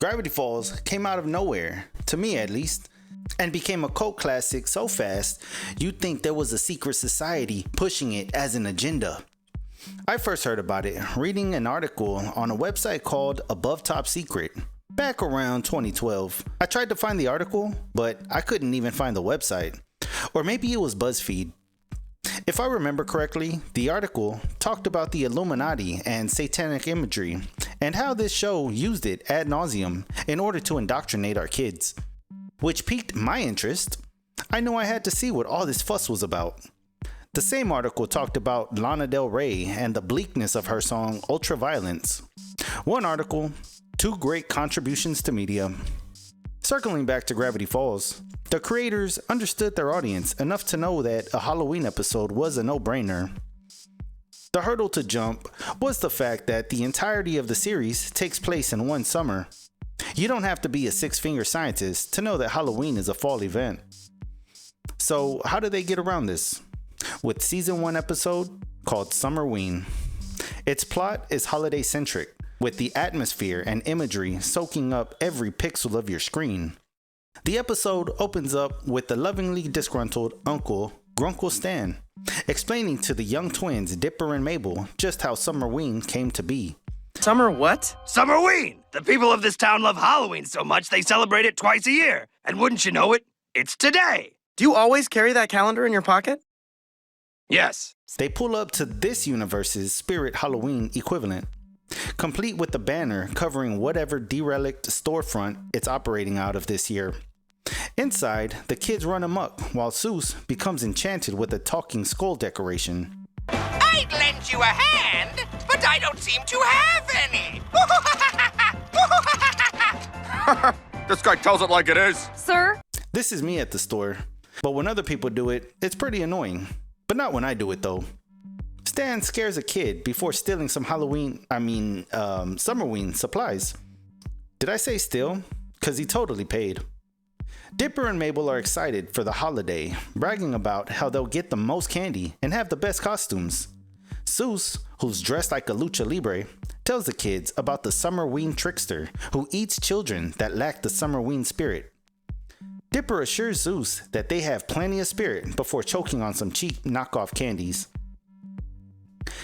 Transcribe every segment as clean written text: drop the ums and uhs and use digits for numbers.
Gravity Falls came out of nowhere, to me at least, and became a cult classic so fast you'd think there was a secret society pushing it as an agenda. I first heard about it reading an article on a website called Above Top Secret back around 2012. I tried to find the article, but I couldn't even find the website. Or maybe it was BuzzFeed. If I remember correctly, the article talked about the Illuminati and satanic imagery and how this show used it ad nauseum in order to indoctrinate our kids, which piqued my interest. I knew I had to see what all this fuss was about. The same article talked about Lana Del Rey and the bleakness of her song Ultraviolence. One article, two great contributions to media. Circling back to Gravity Falls, the creators understood their audience enough to know that a Halloween episode was a no-brainer. The hurdle to jump was the fact that the entirety of the series takes place in one summer. You don't have to be a six-finger scientist to know that Halloween is a fall event. So how do they get around this? With season 1 episode called Summerween. Its plot is holiday-centric, with the atmosphere and imagery soaking up every pixel of your screen. The episode opens up with the lovingly disgruntled uncle, Grunkle Stan, explaining to the young twins Dipper and Mabel just how Summerween came to be. Summer what? Summerween! The people of this town love Halloween so much they celebrate it twice a year. And wouldn't you know it, it's today! Do you always carry that calendar in your pocket? Yes. They pull up to this universe's Spirit Halloween equivalent, complete with the banner covering whatever derelict storefront it's operating out of this year. Inside, the kids run amok while Seuss becomes enchanted with a talking skull decoration. I'd lend you a hand, but I don't seem to have any. This guy tells it like it is. Sir? This is me at the store, but when other people do it, it's pretty annoying. But not when I do it though. Stan scares a kid before stealing some Summerween supplies. Did I say steal? Cause he totally paid. Dipper and Mabel are excited for the holiday, bragging about how they'll get the most candy and have the best costumes. Seuss, who's dressed like a lucha libre, tells the kids about the Summerween Trickster who eats children that lack the Summerween spirit. Dipper assures Zeus that they have plenty of spirit before choking on some cheap knockoff candies.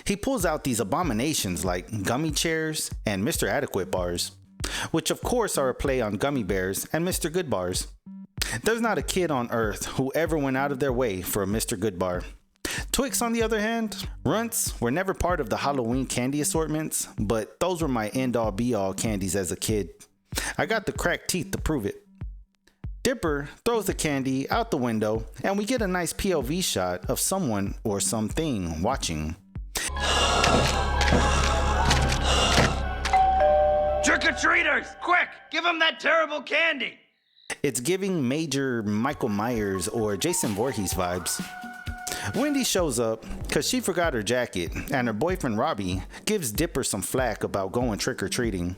He pulls out these abominations like gummy chairs and Mr. Adequate bars, which of course are a play on Gummy Bears and Mr. Good bars. There's not a kid on earth who ever went out of their way for a Mr. Good bar. Twix, on the other hand, Runts were never part of the Halloween candy assortments, but those were my end-all be-all candies as a kid. I got the cracked teeth to prove it. Dipper throws the candy out the window, and we get a nice POV shot of someone or something watching. Trick-or-treaters! Quick! Give them that terrible candy! It's giving major Michael Myers or Jason Voorhees vibes. Wendy shows up because she forgot her jacket, and her boyfriend Robbie gives Dipper some flack about going trick-or-treating.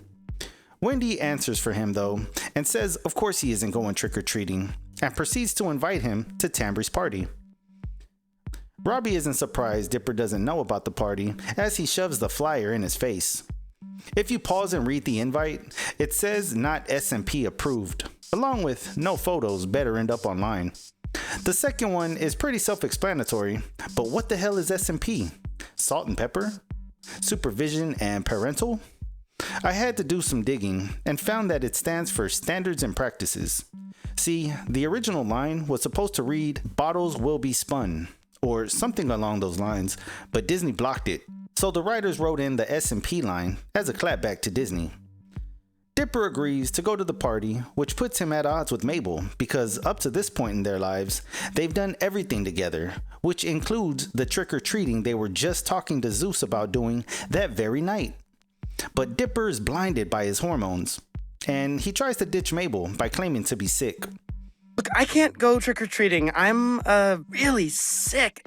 Wendy answers for him though, and says of course he isn't going trick-or-treating, and proceeds to invite him to Tambry's party. Robbie isn't surprised Dipper doesn't know about the party, as he shoves the flyer in his face. If you pause and read the invite, it says not SMP approved, along with no photos better end up online. The second one is pretty self-explanatory, but what the hell is SMP? Salt and pepper? Supervision and parental? I had to do some digging and found that it stands for Standards and Practices. See, the original line was supposed to read, "Bottles will be spun," or something along those lines, but Disney blocked it. So the writers wrote in the S&P line as a clapback to Disney. Dipper agrees to go to the party, which puts him at odds with Mabel because up to this point in their lives, they've done everything together, which includes the trick-or-treating they were just talking to Zeus about doing that very night. But Dipper is blinded by his hormones, and he tries to ditch Mabel by claiming to be sick. Look, I can't go trick-or-treating. I'm, really sick.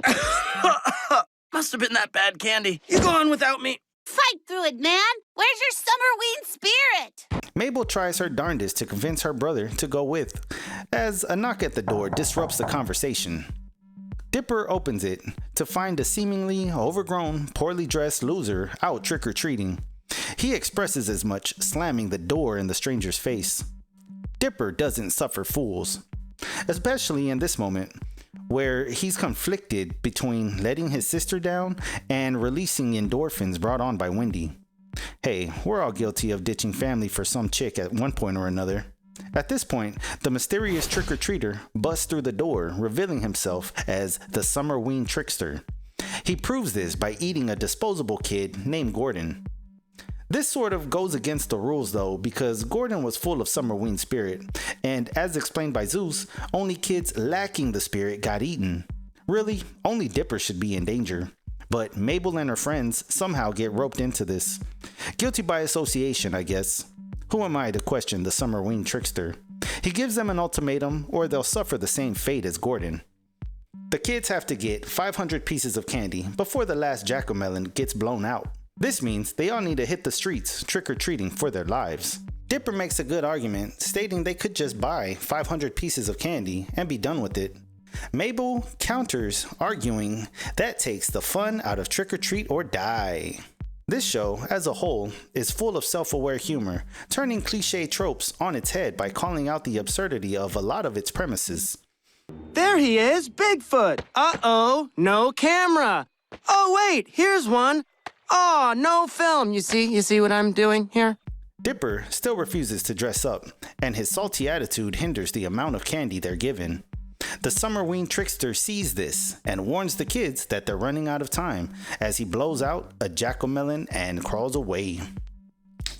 Must have been that bad candy. You go on without me. Fight through it, man! Where's your Summerween spirit? Mabel tries her darndest to convince her brother to go with, as a knock at the door disrupts the conversation. Dipper opens it to find a seemingly overgrown, poorly dressed loser out trick-or-treating. He expresses as much, slamming the door in the stranger's face. Dipper doesn't suffer fools, especially in this moment, where he's conflicted between letting his sister down and releasing endorphins brought on by Wendy. Hey, we're all guilty of ditching family for some chick at one point or another. At this point, the mysterious trick-or-treater busts through the door, revealing himself as the Summerween Trickster. He proves this by eating a disposable kid named Gordon. This sort of goes against the rules though, because Gordon was full of Summerween spirit, and as explained by Zeus, only kids lacking the spirit got eaten. Really, only Dipper should be in danger. But Mabel and her friends somehow get roped into this. Guilty by association, I guess. Who am I to question the Summerween Trickster? He gives them an ultimatum, or they'll suffer the same fate as Gordon. The kids have to get 500 pieces of candy before the last jack-o'-melon gets blown out. This means they all need to hit the streets trick-or-treating for their lives. Dipper makes a good argument, stating they could just buy 500 pieces of candy and be done with it. Mabel counters, arguing that takes the fun out of trick-or-treat or die. This show, as a whole, is full of self-aware humor, turning cliche tropes on its head by calling out the absurdity of a lot of its premises. There he is, Bigfoot. Uh-oh, no camera. Oh, wait, here's one. Oh, no film. You see what I'm doing here? Dipper still refuses to dress up, and his salty attitude hinders the amount of candy they're given. The Summerween Trickster sees this and warns the kids that they're running out of time as he blows out a jack-o'-melon and crawls away.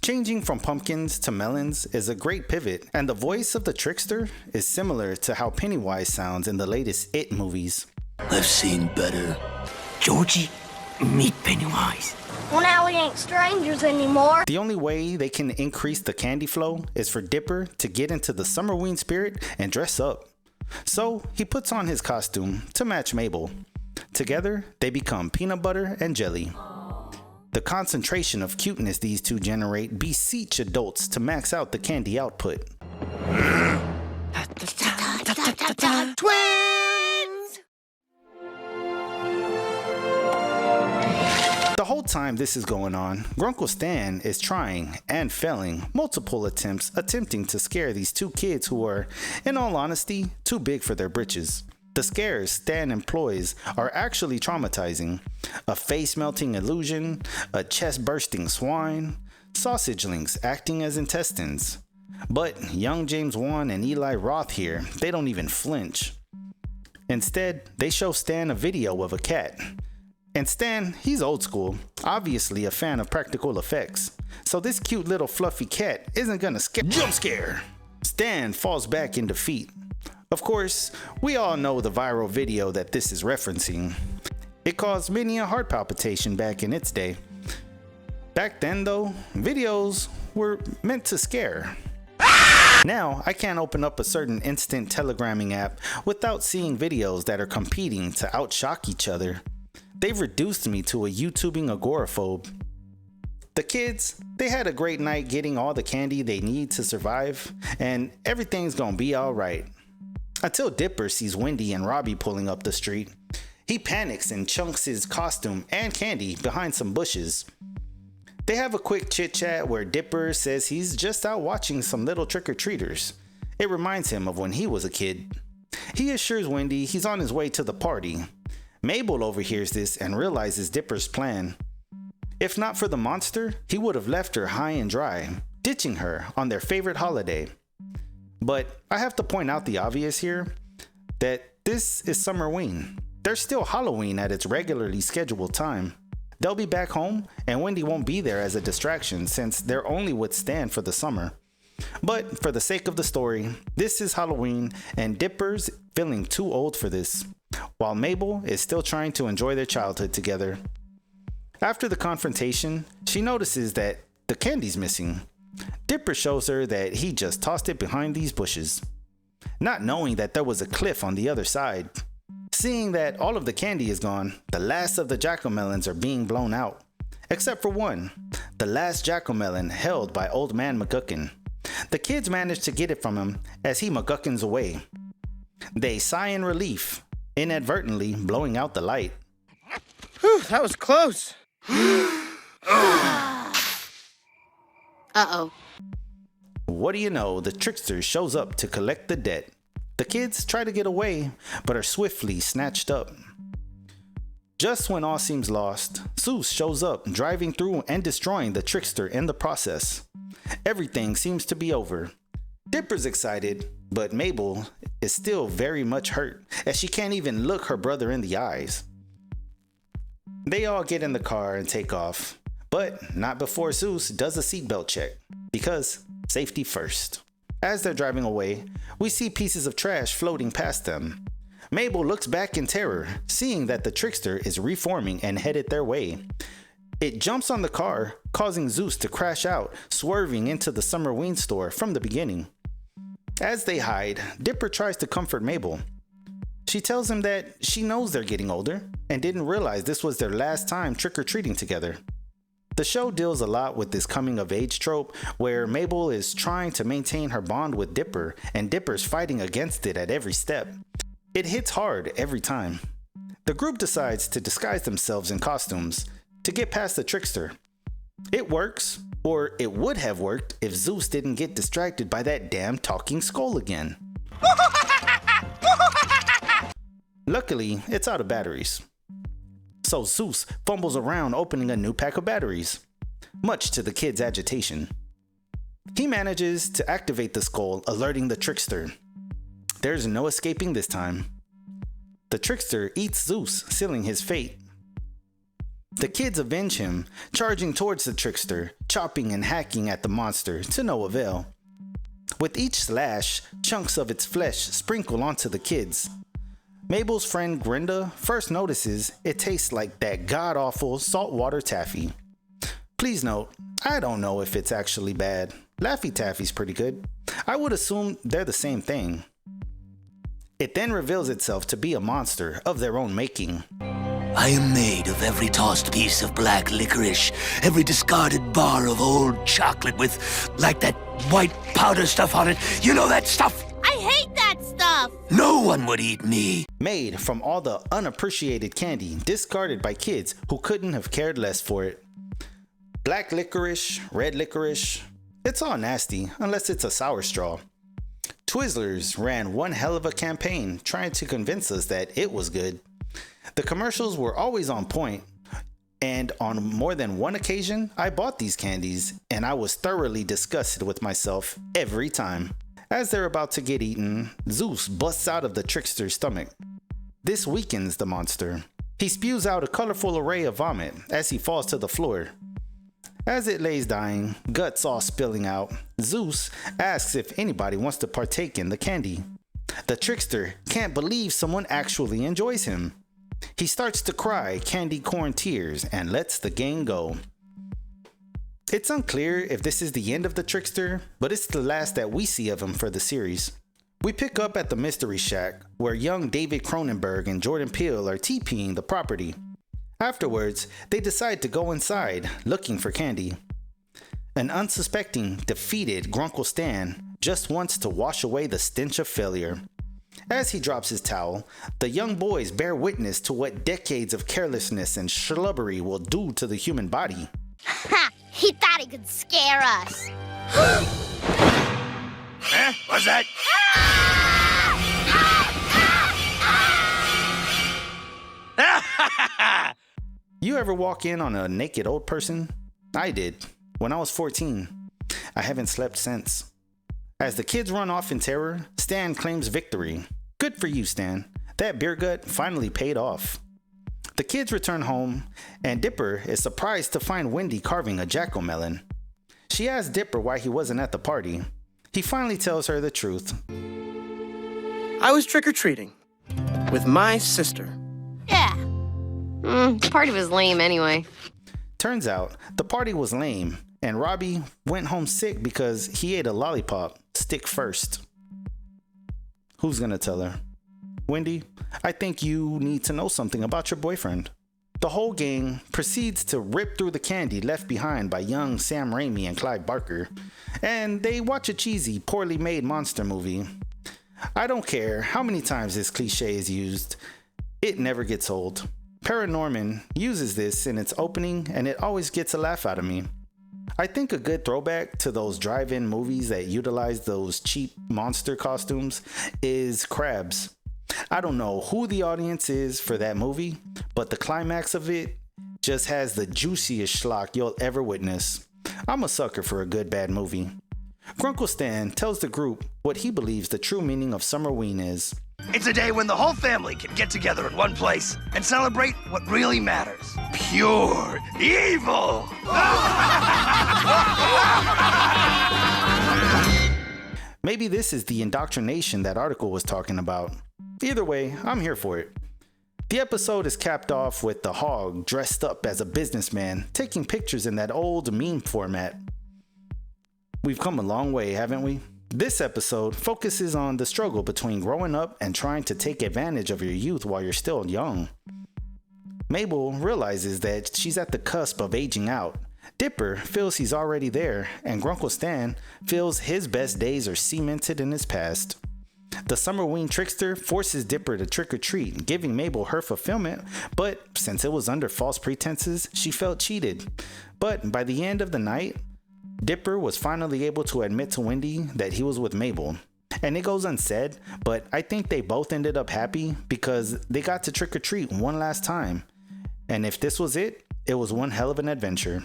Changing from pumpkins to melons is a great pivot, and the voice of the trickster is similar to how Pennywise sounds in the latest It movies. I've seen better. Georgie, meet Pennywise. Well, now we ain't strangers anymore. The only way they can increase the candy flow is for Dipper to get into the Summerween spirit and dress up. So he puts on his costume to match Mabel. Together, they become peanut butter and jelly. The concentration of cuteness these two generate beseech adults to max out the candy output. Twins! The whole time this is going on, Grunkle Stan is trying and failing multiple attempting to scare these two kids who are, in all honesty, too big for their britches. The scares Stan employs are actually traumatizing. A face-melting illusion, a chest-bursting swine, sausagelings acting as intestines. But young James Wan and Eli Roth here, they don't even flinch. Instead, they show Stan a video of a cat. And Stan, he's old school, obviously a fan of practical effects. So this cute little fluffy cat isn't gonna jump scare. Stan falls back in defeat. Of course, we all know the viral video that this is referencing. It caused many a heart palpitation back in its day. Back then though, videos were meant to scare. Now, I can't open up a certain instant telegramming app without seeing videos that are competing to outshock each other. They've reduced me to a YouTubing agoraphobe. The kids, they had a great night getting all the candy they need to survive, and everything's gonna be alright. Until Dipper sees Wendy and Robbie pulling up the street. He panics and chunks his costume and candy behind some bushes. They have a quick chit chat where Dipper says he's just out watching some little trick-or-treaters. It reminds him of when he was a kid. He assures Wendy he's on his way to the party. Mabel overhears this and realizes Dipper's plan. If not for the monster, he would have left her high and dry, ditching her on their favorite holiday. But I have to point out the obvious here, that this is Summerween. There's still Halloween at its regularly scheduled time. They'll be back home, and Wendy won't be there as a distraction since they're only with Stan for the summer. But for the sake of the story, this is Halloween, and Dipper's feeling too old for this, while Mabel is still trying to enjoy their childhood together. After the confrontation, she notices that the candy's missing. Dipper shows her that he just tossed it behind these bushes, not knowing that there was a cliff on the other side. Seeing that all of the candy is gone, the last of the jack-o'-melons are being blown out, except for one, the last jack-o'-melon held by Old Man McGuckin. The kids manage to get it from him as he McGuckins away. They sigh in relief, inadvertently blowing out the light. Whew, that was close. Uh-oh. What do you know, the trickster shows up to collect the debt. The kids try to get away, but are swiftly snatched up. Just when all seems lost, Zeus shows up, driving through and destroying the trickster in the process. Everything seems to be over. Dipper's excited, but Mabel is still very much hurt, as she can't even look her brother in the eyes. They all get in the car and take off, but not before Zeus does a seatbelt check, because safety first. As they're driving away, we see pieces of trash floating past them. Mabel looks back in terror, seeing that the trickster is reforming and headed their way. It jumps on the car, causing Zeus to crash out, swerving into the Summerween store from the beginning. As they hide, Dipper tries to comfort Mabel. She tells him that she knows they're getting older and didn't realize this was their last time trick-or-treating together. The show deals a lot with this coming-of-age trope where Mabel is trying to maintain her bond with Dipper and Dipper's fighting against it at every step. It hits hard every time. The group decides to disguise themselves in costumes to get past the trickster. It works, or it would have worked if Zeus didn't get distracted by that damn talking skull again. Luckily, it's out of batteries. So Zeus fumbles around opening a new pack of batteries, much to the kids' agitation. He manages to activate the skull, alerting the trickster. There's no escaping this time. The trickster eats Zeus, sealing his fate. The kids avenge him, charging towards the trickster, chopping and hacking at the monster to no avail. With each slash, chunks of its flesh sprinkle onto the kids. Mabel's friend Grenda first notices it tastes like that god-awful saltwater taffy. Please note, I don't know if it's actually bad. Laffy Taffy's pretty good. I would assume they're the same thing. It then reveals itself to be a monster of their own making. I am made of every tossed piece of black licorice, every discarded bar of old chocolate with, like, that white powder stuff on it. You know that stuff? I hate that stuff! No one would eat me. Made from all the unappreciated candy discarded by kids who couldn't have cared less for it. Black licorice, red licorice, it's all nasty unless it's a sour straw. Twizzlers ran one hell of a campaign trying to convince us that it was good. The commercials were always on point, and on more than one occasion, I bought these candies, and I was thoroughly disgusted with myself every time. As they're about to get eaten, Zeus busts out of the trickster's stomach. This weakens the monster. He spews out a colorful array of vomit as he falls to the floor. As it lays dying, guts all spilling out, Zeus asks if anybody wants to partake in the candy. The trickster can't believe someone actually enjoys him. He starts to cry candy corn tears and lets the gang go. It's unclear if this is the end of the trickster, but it's the last that we see of him for the series. We pick up at the Mystery Shack, where young David Cronenberg and Jordan Peele are TPing the property. Afterwards, they decide to go inside, looking for candy. An unsuspecting, defeated Grunkle Stan just wants to wash away the stench of failure. As he drops his towel, the young boys bear witness to what decades of carelessness and schlubbery will do to the human body. Ha! He thought he could scare us. Huh? What's that? You ever walk in on a naked old person? I did, when I was 14. I haven't slept since. As the kids run off in terror, Stan claims victory. Good for you, Stan. That beer gut finally paid off. The kids return home, and Dipper is surprised to find Wendy carving a jack-o'-melon. She asks Dipper why he wasn't at the party. He finally tells her the truth. I was trick-or-treating with my sister. Yeah. The party was lame anyway. Turns out, the party was lame, and Robbie went home sick because he ate a lollipop, stick first. Who's gonna tell her? Wendy, I think you need to know something about your boyfriend. The whole gang proceeds to rip through the candy left behind by young Sam Raimi and Clive Barker, and they watch a cheesy, poorly made monster movie. I don't care how many times this cliche is used, it never gets old. Paranorman uses this in its opening, and it always gets a laugh out of me. I think a good throwback to those drive-in movies that utilize those cheap monster costumes is Crabs. I don't know who the audience is for that movie, but the climax of it just has the juiciest schlock you'll ever witness. I'm a sucker for a good bad movie. Grunkle Stan tells the group what he believes the true meaning of Summerween is. It's a day when the whole family can get together in one place and celebrate what really matters. Pure evil! Maybe this is the indoctrination that article was talking about. Either way, I'm here for it. The episode is capped off with the hog dressed up as a businessman, taking pictures in that old meme format. We've come a long way, haven't we? This episode focuses on the struggle between growing up and trying to take advantage of your youth while you're still young. Mabel realizes that she's at the cusp of aging out. Dipper feels he's already there, and Grunkle Stan feels his best days are cemented in his past. The Summerween Trickster forces Dipper to trick or treat, giving Mabel her fulfillment, but since it was under false pretenses, she felt cheated. But by the end of the night, Dipper was finally able to admit to Wendy that he was with Mabel. And it goes unsaid, but I think they both ended up happy because they got to trick or treat one last time. And if this was it, it was one hell of an adventure.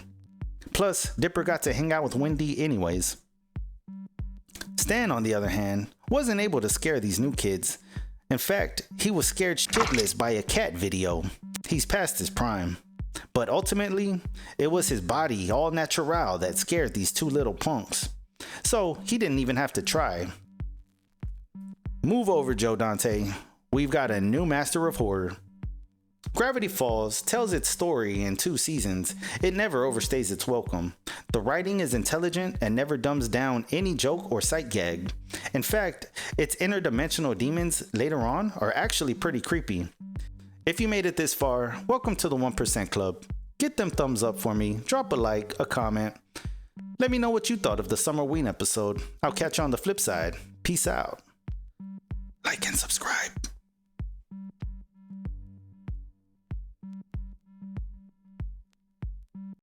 Plus, Dipper got to hang out with Wendy anyways. Stan, on the other hand, wasn't able to scare these new kids. In fact, he was scared shitless by a cat video. He's past his prime. But ultimately, it was his body, all natural, that scared these two little punks. So he didn't even have to try. Move over, Joe Dante. We've got a new master of horror. Gravity Falls tells its story in 2 seasons. It never overstays its welcome. The writing is intelligent and never dumbs down any joke or sight gag. In fact, its interdimensional demons later on are actually pretty creepy. If you made it this far, welcome to the 1% Club. Get them thumbs up for me, drop a like, a comment. Let me know what you thought of the Summerween episode. I'll catch you on the flip side. Peace out. Like and subscribe.